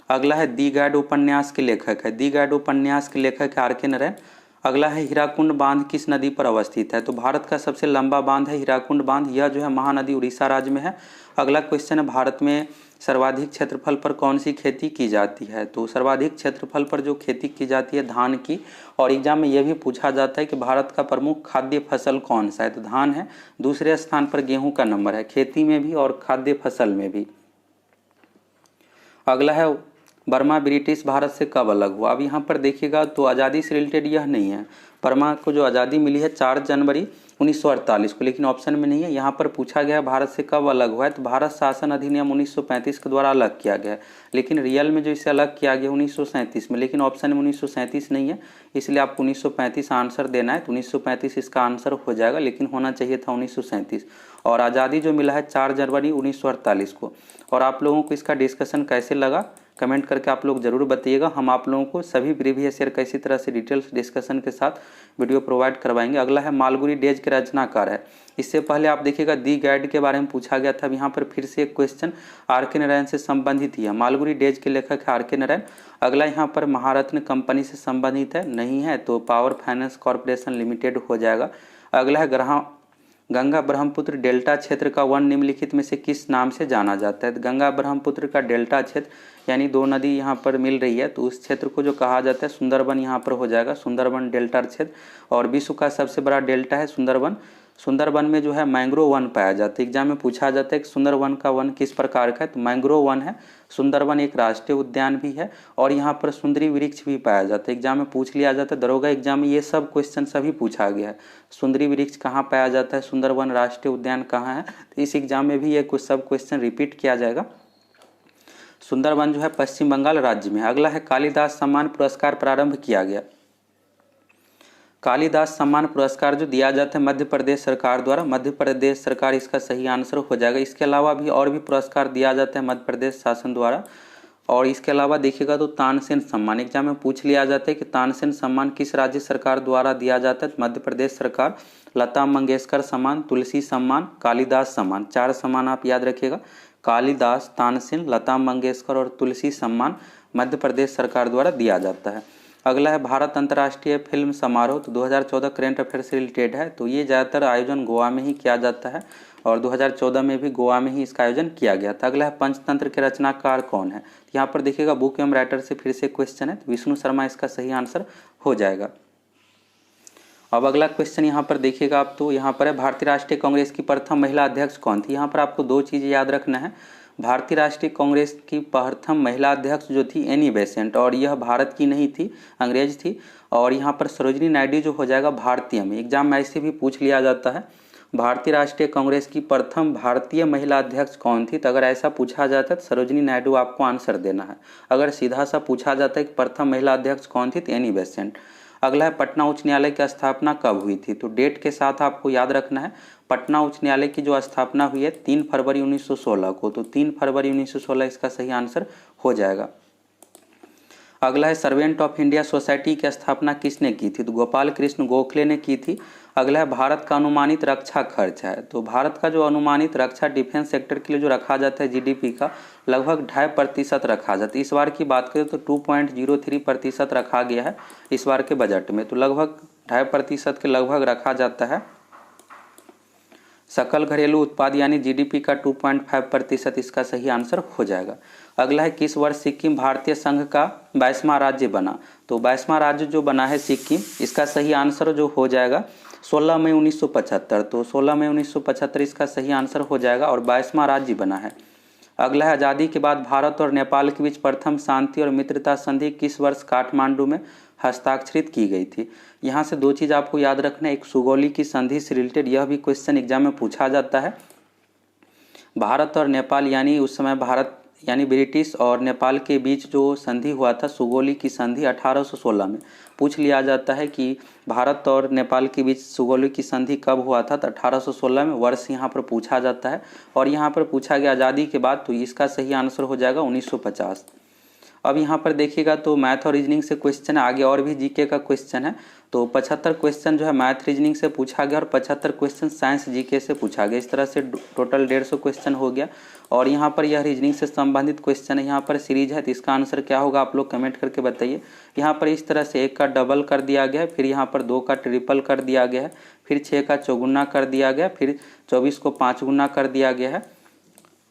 अगला है दी गाइड उपन्यास के लेखक है, दी गाइड उपन्यास के लेखक है RK नरेन। अगला है हीराकुंड बांध किस नदी पर अवस्थित है, तो भारत का सबसे लंबा बांध है हीराकुंड बांध, यह जो है महानदी उड़ीसा राज्य में है। अगला क्वेश्चन है, भारत में सर्वाधिक क्षेत्रफल पर कौन सी खेती की जाती है, तो सर्वाधिक क्षेत्रफल पर जो खेती की जाती है धान की, और एग्जाम में यह भी पूछा जाता है कि भारत का प्रमुख खाद्य फसल कौन सा है, तो धान है। दूसरे स्थान पर गेहूं का नंबर है, खेती में भी और खाद्य फसल में भी। अगला है, बर्मा ब्रिटिश भारत से कब अलग हुआ। अब यहाँ पर देखिएगा तो आज़ादी से रिलेटेड यह नहीं है। बर्मा को जो आज़ादी मिली है 4 जनवरी 1948 को, लेकिन ऑप्शन में नहीं है। यहाँ पर पूछा गया भारत से कब अलग हुआ है, तो भारत शासन अधिनियम 1935 के द्वारा अलग किया गया है, लेकिन रियल में जो इसे अलग किया गया 1937 में, लेकिन ऑप्शन में 1937 नहीं है, इसलिए आपको 1935 आंसर देना है। तो 1935 इसका आंसर हो जाएगा, लेकिन होना चाहिए था 1937। और आज़ादी जो मिला है 4 जनवरी 1948 को। और आप लोगों को इसका डिस्कशन कैसे लगा कमेंट करके आप लोग जरूर बताइएगा। हम आप लोगों को सभी प्रीवियस ईयर कैसी तरह से डिटेल्स डिस्कशन के साथ वीडियो प्रोवाइड करवाएंगे। अगला है, मालगुडी डेज के रचनाकार है। इससे पहले आप देखिएगा दी गाइड के बारे में पूछा गया था, अब यहाँ पर फिर से एक क्वेश्चन RK नारायण से संबंधित ही है। मालगुडी डेज के लेखक है RK नारायण। अगला यहाँ पर महारत्न कंपनी से संबंधित है, नहीं है तो पावर फाइनेंस कॉर्पोरेशन लिमिटेड हो जाएगा। अगला है, गंगा ब्रह्मपुत्र डेल्टा क्षेत्र का वन निम्नलिखित में से किस नाम से जाना जाता है। गंगा ब्रह्मपुत्र का डेल्टा क्षेत्र यानी 2 नदी यहाँ पर मिल रही है, तो उस क्षेत्र को जो कहा जाता है सुंदरबन यहाँ पर हो जाएगा, सुंदरबन डेल्टा क्षेत्र। और विश्व का सबसे बड़ा डेल्टा है सुंदरबन। सुंदरबन में जो है मैंग्रोव वन पाया जाता है। एग्जाम में पूछा जाता है कि सुंदरबन का वन किस प्रकार का है, तो मैंग्रोव वन है। सुंदरबन एक राष्ट्रीय उद्यान भी है, और यहाँ पर सुंदरी वृक्ष भी पाया जाता है। एग्जाम में पूछ लिया जाता है, दरोगा एग्जाम में ये सब क्वेश्चन सभी पूछा गया है। सुंदरी वृक्ष कहाँ पाया जाता है, सुंदरबन राष्ट्रीय उद्यान कहाँ है, तो इस एग्जाम में भी ये कुछ सब क्वेश्चन रिपीट किया जाएगा। सुंदरबन जो है पश्चिम बंगाल राज्य में। अगला है, कालिदास सम्मान पुरस्कार प्रारंभ किया गया। कालिदास सम्मान पुरस्कार जो दिया जाता है मध्य प्रदेश सरकार द्वारा, मध्य प्रदेश सरकार इसका सही आंसर हो जाएगा। इसके अलावा भी और भी पुरस्कार दिया जाता है मध्य प्रदेश शासन द्वारा। और इसके अलावा देखिएगा तो तानसेन सम्मान, एग्जाम में पूछ लिया जाता है कि तानसेन सम्मान किस राज्य सरकार द्वारा दिया जाता है, मध्य प्रदेश सरकार। लता मंगेशकर सम्मान, तुलसी सम्मान, कालिदास सम्मान, 4 सम्मान आप याद रखिएगा। कालिदास, तानसेन, लता मंगेशकर और तुलसी सम्मान मध्य प्रदेश सरकार द्वारा दिया जाता है। अगला है भारत अंतर्राष्ट्रीय फिल्म समारोह, तो 2014 करेंट अफेयर से रिलेटेड है। तो ये ज़्यादातर आयोजन गोवा में ही किया जाता है और 2014 में भी गोवा में ही इसका आयोजन किया गया था। अगला है पंचतंत्र के रचनाकार कौन है। यहाँ पर देखिएगा बुक एवं राइटर से फिर से क्वेश्चन है, तो विष्णु शर्मा इसका सही आंसर हो जाएगा। अब अगला क्वेश्चन यहाँ पर देखिएगा आप, तो यहाँ पर है भारतीय राष्ट्रीय कांग्रेस की प्रथम महिला अध्यक्ष कौन थी। यहाँ पर आपको दो चीज़ें याद रखना है। भारतीय राष्ट्रीय कांग्रेस की प्रथम महिला अध्यक्ष जो थी एनी बेसेंट, और यह भारत की नहीं थी, अंग्रेज थी। और यहाँ पर सरोजिनी नायडू जो हो जाएगा भारतीय में। एग्जाम में ऐसे भी पूछ लिया जाता है, भारतीय राष्ट्रीय कांग्रेस की प्रथम भारतीय महिला अध्यक्ष कौन थी। तो अगर ऐसा पूछा जाता है तो सरोजिनी नायडू आपको आंसर देना है। अगर सीधा सा पूछा जाता है कि प्रथम महिला अध्यक्ष कौन थी, तो एनी बेसेंट। अगला है पटना उच्च न्यायालय की स्थापना कब हुई थी। तो डेट के साथ आपको याद रखना है। पटना उच्च न्यायालय की जो स्थापना हुई है 3 फरवरी 1916 को, तो 3 फरवरी 1916 इसका सही आंसर हो जाएगा। अगला है सर्वेंट ऑफ इंडिया सोसाइटी की स्थापना किसने की थी। तो गोपाल कृष्ण गोखले ने की थी। अगला है भारत का अनुमानित रक्षा खर्च है। तो भारत का जो अनुमानित रक्षा डिफेंस सेक्टर के लिए जो रखा जाता है जीडीपी का, लगभग 2.5% रखा जाता है। इस बार की बात करें तो 2.03% रखा गया है इस बार के बजट में। तो लगभग 2.5% के लगभग रखा जाता है। सकल घरेलू उत्पाद यानी जीडीपी का 2.5% इसका सही आंसर हो जाएगा। अगला है किस वर्ष सिक्किम भारतीय संघ का 22वां राज्य बना। तो 22वां राज्य जो बना है सिक्किम, इसका सही आंसर जो हो जाएगा 16 मई 1975। तो 16 मई 1975 इसका सही आंसर हो जाएगा और 22वां राज्य बना है। अगला है आज़ादी के बाद भारत और नेपाल के बीच प्रथम शांति और मित्रता संधि किस वर्ष काठमांडू में हस्ताक्षरित की गई थी। यहाँ से दो चीज़ आपको याद रखना है, एक सुगौली की संधि से रिलेटेड, यह भी क्वेश्चन एग्जाम में पूछा जाता है। भारत और नेपाल यानी उस समय भारत यानी ब्रिटिश और नेपाल के बीच जो संधि हुआ था सुगौली की संधि 1816 में पूछ लिया जाता है कि भारत और नेपाल के बीच सुगौली की संधि कब हुआ था। तो 1816 में वर्ष यहाँ पर पूछा जाता है और यहाँ पर पूछा गया आज़ादी के बाद, तो इसका सही आंसर हो जाएगा 1950। अब यहाँ पर देखिएगा तो मैथ और रीजनिंग से क्वेश्चन है, आगे और भी जीके का क्वेश्चन है। तो 75 क्वेश्चन जो है मैथ रीजनिंग से पूछा गया और 75 क्वेश्चन साइंस जीके से पूछा गया। इस तरह से टोटल 150 क्वेश्चन हो गया। और यहाँ पर यह रीजनिंग से संबंधित क्वेश्चन है, यहाँ पर सीरीज है, तो इसका आंसर क्या होगा आप लोग कमेंट करके बताइए। यहाँ पर इस तरह से 1 का डबल कर दिया गया है, फिर यहाँ पर 2 का ट्रिपल कर दिया गया है, फिर 6 का चौगुना कर दिया गया, फिर 24 को 5 गुना कर दिया गया है,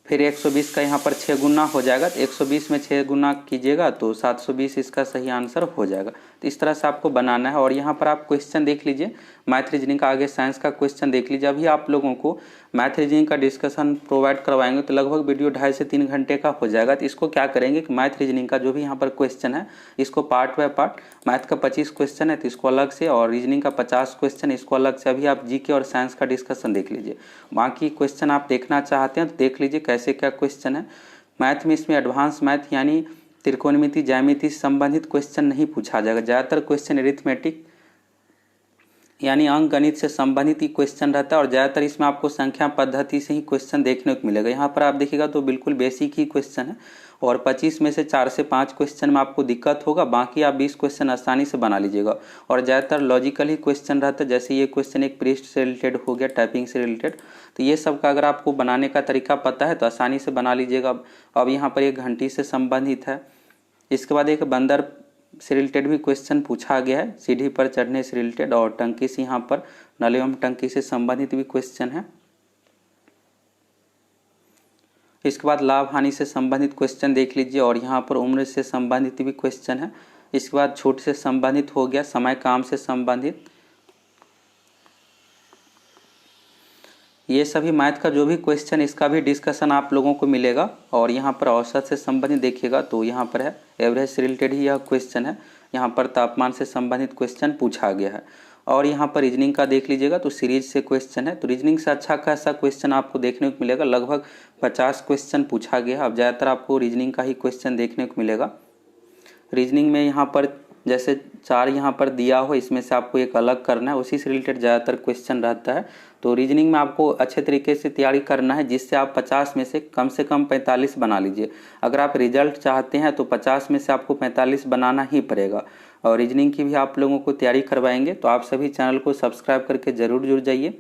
फिर 120 का यहाँ पर 6 गुना हो जाएगा। तो 120 में 6 गुना कीजिएगा तो 720 इसका सही आंसर हो जाएगा। तो इस तरह से आपको बनाना है। और यहाँ पर आप क्वेश्चन देख लीजिए, मैथ रीजनिंग का, आगे साइंस का क्वेश्चन देख लीजिए। अभी आप लोगों को मैथ रीजनिंग का डिस्कशन प्रोवाइड करवाएंगे तो लगभग वीडियो 2.5 से 3 घंटे का हो जाएगा। तो इसको क्या करेंगे कि मैथ रीजनिंग का जो भी यहाँ पर क्वेश्चन है इसको पार्ट बाय पार्ट, मैथ का 25 क्वेश्चन है तो इसको अलग से, और रीजनिंग का 50 क्वेश्चन इसको अलग से। अभी आप जीके और साइंस का डिस्कशन देख लीजिए, बाकी क्वेश्चन आप देखना चाहते हैं तो देख लीजिए कैसे क्या क्वेश्चन है। मैथ में इसमें एडवांस मैथ यानी त्रिकोणमिति ज्यामिति से संबंधित क्वेश्चन नहीं पूछा जाएगा। ज़्यादातर क्वेश्चन अरिथमेटिक यानी अंक गणित से संबंधित ही क्वेश्चन रहता है और ज़्यादातर इसमें आपको संख्या पद्धति से ही क्वेश्चन देखने को मिलेगा। यहाँ पर आप देखिएगा तो बिल्कुल बेसिक ही क्वेश्चन है और 25 में से 4 से 5 क्वेश्चन में आपको दिक्कत होगा, बाकी आप 20 क्वेश्चन आसानी से बना लीजिएगा। और ज़्यादातर लॉजिकल ही क्वेश्चन रहता है, जैसे ये क्वेश्चन एक पृष्ठ से रिलेटेड हो गया, टाइपिंग से रिलेटेड। तो ये सब का अगर आपको बनाने का तरीका पता है तो आसानी से बना लीजिएगा। अब यहाँ पर एक घंटी से संबंधित है, इसके बाद एक बंदर से रिलेटेड भी क्वेश्चन पूछा गया है, सीढ़ी पर चढ़ने से रिलेटेड, और टंकी से यहाँ पर नल एवं टंकी से संबंधित भी क्वेश्चन है। इसके बाद लाभ हानि से संबंधित क्वेश्चन देख लीजिए और यहाँ पर उम्र से संबंधित भी क्वेश्चन है। इसके बाद छूट से संबंधित हो गया, समय काम से संबंधित, ये सभी मैथ का जो भी क्वेश्चन इसका भी डिस्कशन आप लोगों को मिलेगा। और यहाँ पर औसत से संबंधित देखिएगा तो यहाँ पर है एवरेज से रिलेटेड ही यह क्वेश्चन है। यहाँ पर तापमान से संबंधित क्वेश्चन पूछा गया है। और यहाँ पर रीजनिंग का देख लीजिएगा तो सीरीज से क्वेश्चन है, तो रीजनिंग से अच्छा खासा क्वेश्चन आपको देखने को मिलेगा। लगभग 50 क्वेश्चन पूछा गया है। अब ज़्यादातर आपको रीजनिंग का ही क्वेश्चन देखने को मिलेगा। रीजनिंग में यहाँ पर जैसे 4 यहाँ पर दिया हो, इसमें से आपको एक अलग करना है, उसी से रिलेटेड ज़्यादातर क्वेश्चन रहता है। तो रीजनिंग में आपको अच्छे तरीके से तैयारी करना है, जिससे आप 50 में से कम 45 बना लीजिए। अगर आप रिजल्ट चाहते हैं तो 50 में से आपको 45 बनाना ही पड़ेगा। और रीजनिंग की भी आप लोगों को तैयारी करवाएंगे, तो आप सभी चैनल को सब्सक्राइब करके ज़रूर जुड़ जाइए।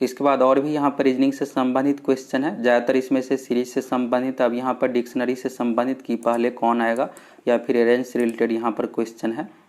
इसके बाद और भी यहाँ पर रीजनिंग से संबंधित क्वेश्चन है, ज़्यादातर इसमें से सीरीज से संबंधित। अब यहाँ पर डिक्शनरी से संबंधित कि पहले कौन आएगा या फिर अरेंज से रिलेटेड यहाँ पर क्वेश्चन है।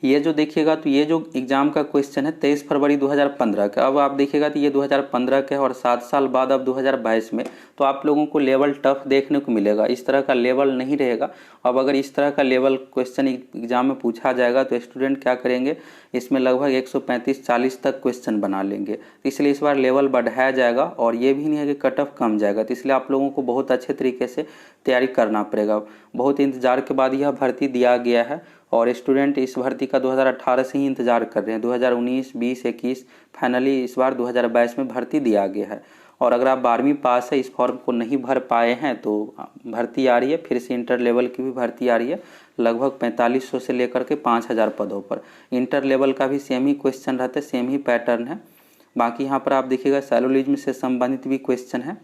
ये जो देखिएगा तो ये जो एग्जाम का क्वेश्चन है 23 फरवरी 2015 का। अब आप देखिएगा तो ये 2015 का है और 7 साल बाद अब 2022 में, तो आप लोगों को लेवल टफ देखने को मिलेगा। इस तरह का लेवल नहीं रहेगा। अब अगर इस तरह का लेवल क्वेश्चन एग्जाम में पूछा जाएगा तो स्टूडेंट क्या करेंगे, इसमें लगभग 135-40 तक क्वेश्चन बना लेंगे। तो इसलिए इस बार लेवल बढ़ाया जाएगा और ये भी नहीं है कि कट ऑफ कम जाएगा। तो इसलिए आप लोगों को बहुत अच्छे तरीके से तैयारी करना पड़ेगा। बहुत इंतजार के बाद यह भर्ती दिया गया है और स्टूडेंट इस भर्ती का 2018 से ही इंतजार कर रहे हैं। 2019, 20, 21 फाइनली इस बार 2022 में भर्ती दिया गया है। और अगर आप 12वीं पास है, इस फॉर्म को नहीं भर पाए हैं तो भर्ती आ रही है, फिर से इंटर लेवल की भी भर्ती आ रही है, लगभग 4500 से लेकर के 5000 पदों पर। इंटर लेवल का भी सेम ही क्वेश्चन रहता है, सेम ही पैटर्न है। बाकी यहाँ पर आप देखिएगा सैलोलिज्म से संबंधित भी क्वेश्चन है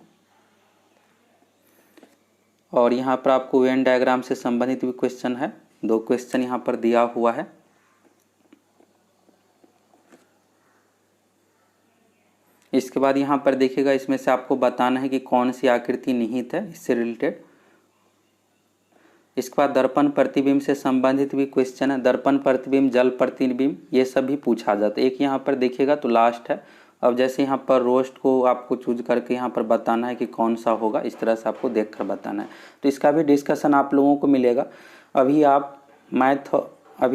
और यहाँ पर आपको वेन डायग्राम से संबंधित भी क्वेश्चन है। 2 क्वेश्चन यहाँ पर दिया हुआ है। इसके बाद यहाँ पर देखिएगा इसमें से आपको बताना है कि कौन सी आकृति निहित है, इससे रिलेटेड। इसके बाद दर्पण प्रतिबिंब से संबंधित भी क्वेश्चन है। दर्पण प्रतिबिंब, जल प्रतिबिंब, ये सब भी पूछा जाता है। एक यहाँ पर देखिएगा तो लास्ट है। अब जैसे यहाँ पर रोस्ट को आपको चूज करके यहाँ पर बताना है कि कौन सा होगा, इस तरह से आपको देख कर बताना है। तो इसका भी डिस्कशन आप लोगों को मिलेगा। अभी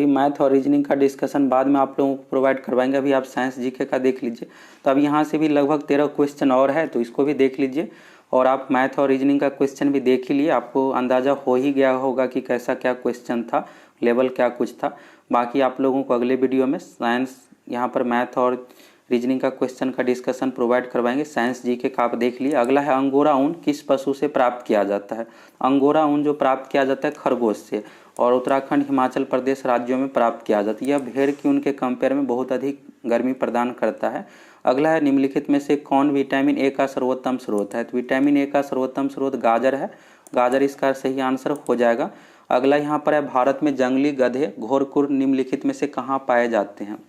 मैथ और रीजनिंग का डिस्कशन बाद में आप लोगों को प्रोवाइड करवाएंगे। अभी आप साइंस जीके का देख लीजिए। तो अब यहाँ से भी लगभग 13 क्वेश्चन और है, तो इसको भी देख लीजिए। और आप मैथ और रीजनिंग का क्वेश्चन भी देख ही लिए, आपको अंदाज़ा हो ही गया होगा कि कैसा क्या क्वेश्चन था, लेवल क्या कुछ था। बाकी आप लोगों को अगले वीडियो में साइंस, यहाँ पर मैथ और रीजनिंग का क्वेश्चन का डिस्कशन प्रोवाइड करवाएंगे। साइंस जीके का आप देख लिए। अगला है अंगोरा ऊन किस पशु से प्राप्त किया जाता है। अंगोरा ऊन जो प्राप्त किया जाता है खरगोश से, और उत्तराखंड, हिमाचल प्रदेश राज्यों में प्राप्त किया जाता है। यह भेड़ की ऊन के कंपेयर में बहुत अधिक गर्मी प्रदान करता है। अगला है निम्नलिखित में से कौन विटामिन ए का सर्वोत्तम स्रोत है। तो विटामिन ए का सर्वोत्तम स्रोत गाजर है। गाजर इसका सही आंसर हो जाएगा। अगला यहाँ पर है भारत में जंगली गधे घोरकुर निम्नलिखित में से कहाँ पाए जाते हैं।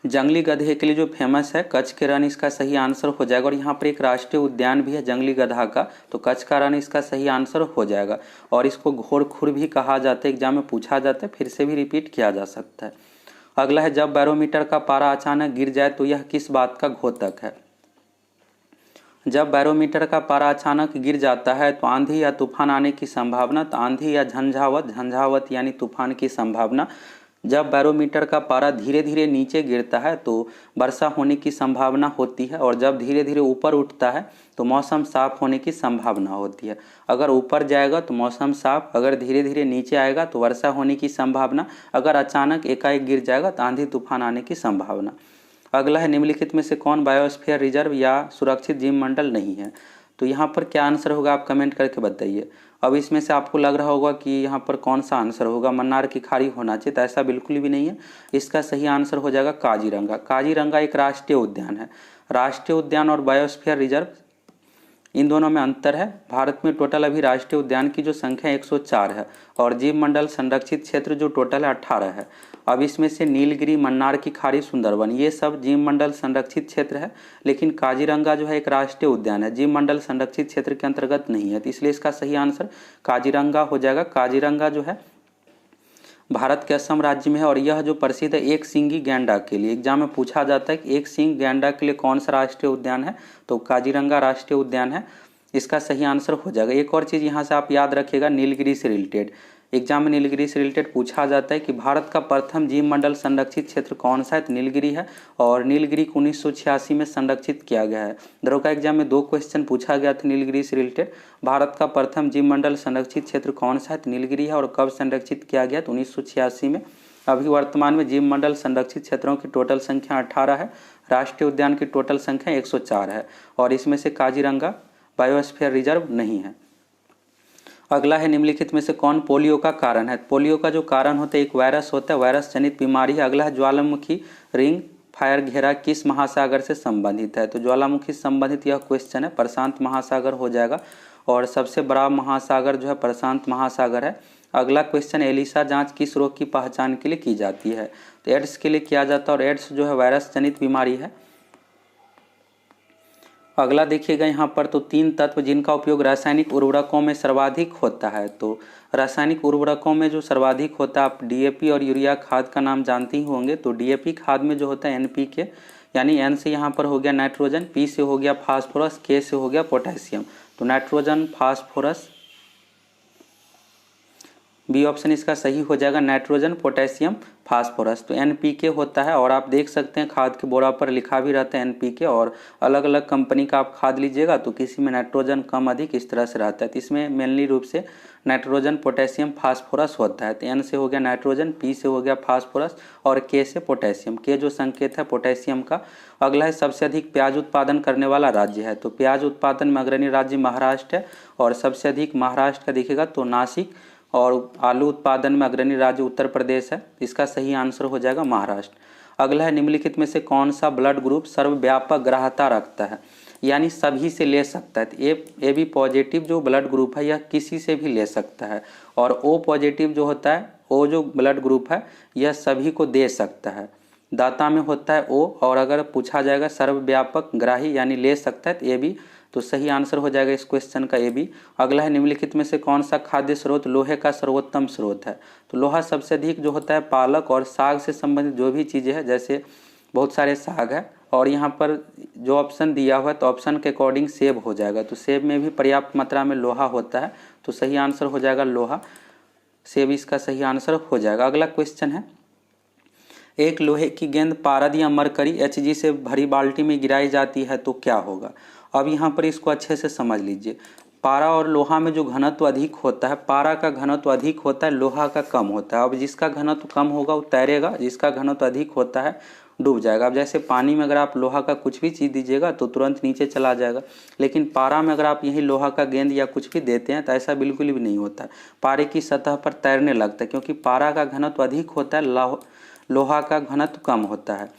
जंगली गधे के लिए जो फेमस है कच्छ के रण, इसका सही आंसर हो जाएगा। और यहाँ पर एक राष्ट्रीय उद्यान भी है जंगली गधा का, तो कच्छ का रण इसका सही आंसर हो जाएगा। और इसको घोरखुर भी कहा जाता है, एग्जाम में पूछा जाता है, फिर से भी रिपीट किया जा सकता है। अगला है जब बैरोमीटर का पारा अचानक गिर जाए तो यह किस बात का द्योतक है। जब बैरोमीटर का पारा अचानक गिर जाता है तो आंधी या तूफान आने की संभावना। तो आंधी या झंझावत, झंझावत यानी तूफान की संभावना। जब बैरोमीटर का पारा धीरे धीरे नीचे गिरता है तो वर्षा होने की संभावना होती है, और जब धीरे धीरे ऊपर उठता है तो मौसम साफ होने की संभावना होती है। अगर ऊपर जाएगा तो मौसम साफ, अगर धीरे धीरे नीचे आएगा तो वर्षा होने की संभावना, अगर अचानक एकाएक गिर जाएगा तो आंधी तूफान आने की संभावना। अगला है निम्नलिखित में से कौन बायोस्फीयर रिजर्व या सुरक्षित जीव मंडल नहीं है। तो यहाँ पर क्या आंसर होगा आप कमेंट करके बताइए। अब इसमें से आपको लग रहा होगा कि यहाँ पर कौन सा आंसर होगा, मन्नार की खाड़ी होना चाहिए, तो ऐसा बिल्कुल भी नहीं है। इसका सही आंसर हो जाएगा काजीरंगा। काजीरंगा एक राष्ट्रीय उद्यान है। राष्ट्रीय उद्यान और बायोस्फीयर रिजर्व, इन दोनों में अंतर है। भारत में टोटल अभी राष्ट्रीय उद्यान की जो संख्या 104 है और जीव मंडल संरक्षित क्षेत्र जो टोटल है 18 है। अब इसमें से नीलगिरी, मन्नार की खाड़ी, सुंदरवन, ये सब जीव मंडल संरक्षित क्षेत्र है, लेकिन काजीरंगा जो है एक राष्ट्रीय उद्यान है, जीव मंडल संरक्षित क्षेत्र के अंतर्गत नहीं है। तो इसलिए इसका सही आंसर काजीरंगा हो जाएगा। काजीरंगा जो है भारत के असम राज्य में है और यह जो प्रसिद्ध है एक सींगी गैंडा के लिए। एग्जाम में पूछा जाता है कि एक सींग गैंडा के लिए कौन सा राष्ट्रीय उद्यान है, तो काजीरंगा राष्ट्रीय उद्यान है। इसका सही आंसर हो जाएगा। एक और चीज़ यहाँ से आप याद रखिएगा, नीलगिरी से रिलेटेड एग्जाम में नीलगिरी से रिलेटेड पूछा जाता है कि भारत का प्रथम जीव मंडल संरक्षित क्षेत्र कौन सा है, तो नीलगिरी है। और नीलगिरी को 1986 में संरक्षित किया गया है। दरोगा एग्जाम में 2 क्वेश्चन पूछा गया था नीलगिरी से रिलेटेड। भारत का प्रथम जीव मंडल संरक्षित क्षेत्र कौन सा है, तो नीलगिरी है। और कब संरक्षित किया गया, तो 1986 में। अभी वर्तमान में जीव मंडल संरक्षित क्षेत्रों की टोटल संख्या 18 है, राष्ट्रीय उद्यान की टोटल संख्या 104 है, और इसमें से काजीरंगा बायोस्फीयर रिजर्व नहीं है। अगला है निम्नलिखित में से कौन पोलियो का कारण है। पोलियो का जो कारण होता है एक वायरस होता है, वायरस जनित बीमारी है। अगला है ज्वालामुखी रिंग फायर घेरा किस महासागर से संबंधित है। तो ज्वालामुखी से संबंधित यह क्वेश्चन है, प्रशांत महासागर हो जाएगा। और सबसे बड़ा महासागर जो है प्रशांत महासागर है। अगला क्वेश्चन, एलिसा जांच किस रोग की पहचान के लिए की जाती है? तो एड्स के लिए किया जाता है और एड्स जो है वायरस जनित बीमारी है। अगला देखिएगा यहाँ पर, तो 3 तत्व जिनका उपयोग रासायनिक उर्वरकों में सर्वाधिक होता है। तो रासायनिक उर्वरकों में जो सर्वाधिक होता है, आप डीएपी और यूरिया खाद का नाम जानते ही होंगे। तो डीएपी खाद में जो होता है एनपीके, यानी एन से यहाँ पर हो गया नाइट्रोजन, पी से हो गया फास्फोरस, के से हो गया पोटेशियम। तो नाइट्रोजन, फास्फोरस, बी ऑप्शन इसका सही हो जाएगा, नाइट्रोजन, पोटेशियम, फास्फोरस। तो एनपीके होता है और आप देख सकते हैं खाद के बोरा पर लिखा भी रहता है एनपीके, और अलग अलग कंपनी का आप खाद लीजिएगा तो किसी में नाइट्रोजन कम अधिक इस तरह से रहता है। तो इसमें मेनली रूप से नाइट्रोजन, पोटेशियम, फास्फोरस होता है। तो एन से हो गया नाइट्रोजन, पी से हो गया फास्फोरस और के से पोटेशियम। के जो संकेत है पोटेशियम का। अगला है सबसे अधिक प्याज उत्पादन करने वाला राज्य है। तो प्याज उत्पादन में अग्रणी राज्य महाराष्ट्र है और सबसे अधिक महाराष्ट्र का दिखेगा तो नासिक, और आलू उत्पादन में अग्रणी राज्य उत्तर प्रदेश है। इसका सही आंसर हो जाएगा महाराष्ट्र। अगला है निम्नलिखित में से कौन सा ब्लड ग्रुप सर्वव्यापक ग्राह्यता रखता है, यानी सभी से ले सकता है? तो ए बी पॉजिटिव जो ब्लड ग्रुप है यह किसी से भी ले सकता है, और ओ पॉजिटिव जो होता है, ओ जो ब्लड ग्रुप है यह सभी को दे सकता है। दाता में होता है ओ, और अगर पूछा जाएगा सर्वव्यापक ग्राही यानी ले सकता है तो ए बी। तो सही आंसर हो जाएगा इस क्वेश्चन का ए बी। अगला है निम्नलिखित में से कौन सा खाद्य स्रोत लोहे का सर्वोत्तम स्रोत है? तो लोहा सबसे अधिक जो होता है पालक और साग से संबंधित जो भी चीज़ें हैं, जैसे बहुत सारे साग है, और यहाँ पर जो ऑप्शन दिया हुआ है तो ऑप्शन के अकॉर्डिंग सेब हो जाएगा। तो सेब में भी पर्याप्त मात्रा में लोहा होता है, तो सही आंसर हो जाएगा लोहा, सेब इसका सही आंसर हो जाएगा। अगला क्वेश्चन है, एक लोहे की गेंद पारद या मरकरी Hg से भरी बाल्टी में गिराई जाती है तो क्या होगा? अब यहाँ पर इसको अच्छे से समझ लीजिए। पारा और लोहा में जो घनत्व अधिक होता है, पारा का घनत्व अधिक होता है, लोहा का कम होता है। अब जिसका घनत्व कम होगा वो तैरेगा, जिसका घनत्व अधिक होता है डूब जाएगा। अब जैसे पानी में अगर आप लोहा का कुछ भी चीज़ दीजिएगा तो तुरंत नीचे चला जाएगा, लेकिन पारा में अगर आप यही लोहा का गेंद या कुछ भी देते हैं तो ऐसा बिल्कुल भी नहीं होता। पारे की सतह पर तैरने लगता है, क्योंकि पारा का घनत्व अधिक होता है, लोहा का घनत्व कम होता है।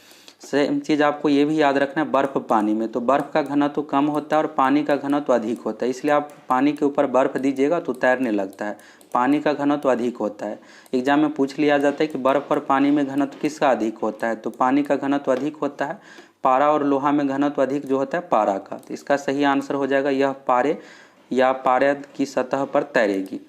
सेम चीज़ आपको ये भी याद रखना है बर्फ़ पानी में, तो बर्फ़ का घनत्व कम होता है और पानी का घनत्व अधिक होता है, इसलिए आप पानी के ऊपर बर्फ़ दीजिएगा तो तैरने लगता है। पानी का घनत्व अधिक होता है। एग्जाम में पूछ लिया जाता है कि बर्फ़ और पानी में घनत्व किसका अधिक होता है? तो पानी का घनत्व अधिक होता है। पारा और लोहा में घनत्व अधिक जो होता है पारा का। तो इसका सही आंसर हो जाएगा यह पारे या पारद की सतह पर तैरेगी।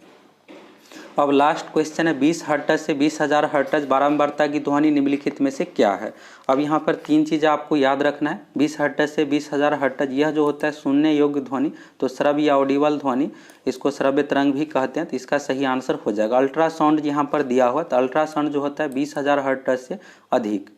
अब लास्ट क्वेश्चन है, 20 हर्ट्ज से 20,000 हर्ट्ज बारंबारता की ध्वनि निम्नलिखित में से क्या है? अब यहाँ पर 3 चीज़ें आपको याद रखना है। 20 हर्ट्ज से 20,000 हर्ट्ज यह जो होता है सुनने योग्य ध्वनि, तो श्रव्य या ऑडिबल ध्वनि, इसको श्रव्य तरंग भी कहते हैं। तो इसका सही आंसर हो जाएगा। अल्ट्रासाउंड यहाँ पर दिया हुआ, तो अल्ट्रासाउंड जो होता है 20,000 हर्ट्ज से अधिक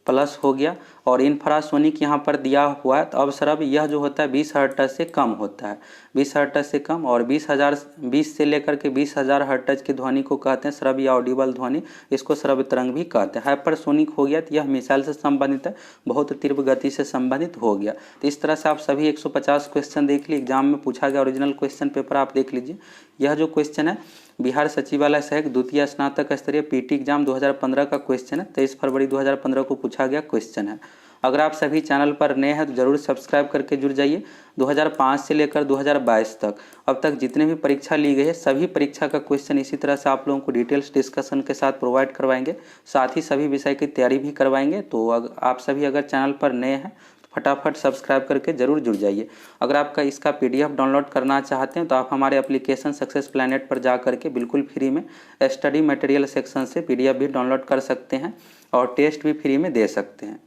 प्लस हो गया, और इंफ्रासोनिक यहाँ पर दिया हुआ है। तो अब श्रव्य यह जो होता है 20 हर्ट्ज से कम होता है, 20 हर्ट्ज से कम, और 20 से लेकर के 20,000 हर्ट्ज की ध्वनि को कहते हैं श्रव्य या ऑडिबल ध्वनि, इसको श्रव्य तरंग भी कहते हैं। हाइपरसोनिक हो गया तो यह मिसाइल से संबंधित है, बहुत तीव्र गति से संबंधित हो गया। तो इस तरह से आप सभी 150 क्वेश्चन देख लीजिए, एग्जाम में पूछा गया ओरिजिनल क्वेश्चन पेपर आप देख लीजिए। यह जो क्वेश्चन है बिहार सचिवालय सहायक द्वितीय स्नातक स्तरीय पीटी एग्जाम 2015 का क्वेश्चन है, 23 फरवरी 2015 को पूछा गया क्वेश्चन है। अगर आप सभी चैनल पर नए हैं तो जरूर सब्सक्राइब करके जुड़ जाइए। 2005 से लेकर 2022 तक अब तक जितने भी परीक्षा ली गई है सभी परीक्षा का क्वेश्चन इसी तरह से आप लोगों को डिटेल्स डिस्कशन के साथ प्रोवाइड करवाएंगे, साथ ही सभी विषय की तैयारी भी करवाएंगे। तो आप सभी अगर चैनल पर नए हैं फटाफट सब्सक्राइब करके जरूर जुड़ जाइए। अगर आपका इसका पीडीएफ डाउनलोड करना चाहते हैं तो आप हमारे एप्लीकेशन सक्सेस प्लैनेट पर जा करके बिल्कुल फ्री में स्टडी मटेरियल सेक्शन से पीडीएफ भी डाउनलोड कर सकते हैं और टेस्ट भी फ्री में दे सकते हैं।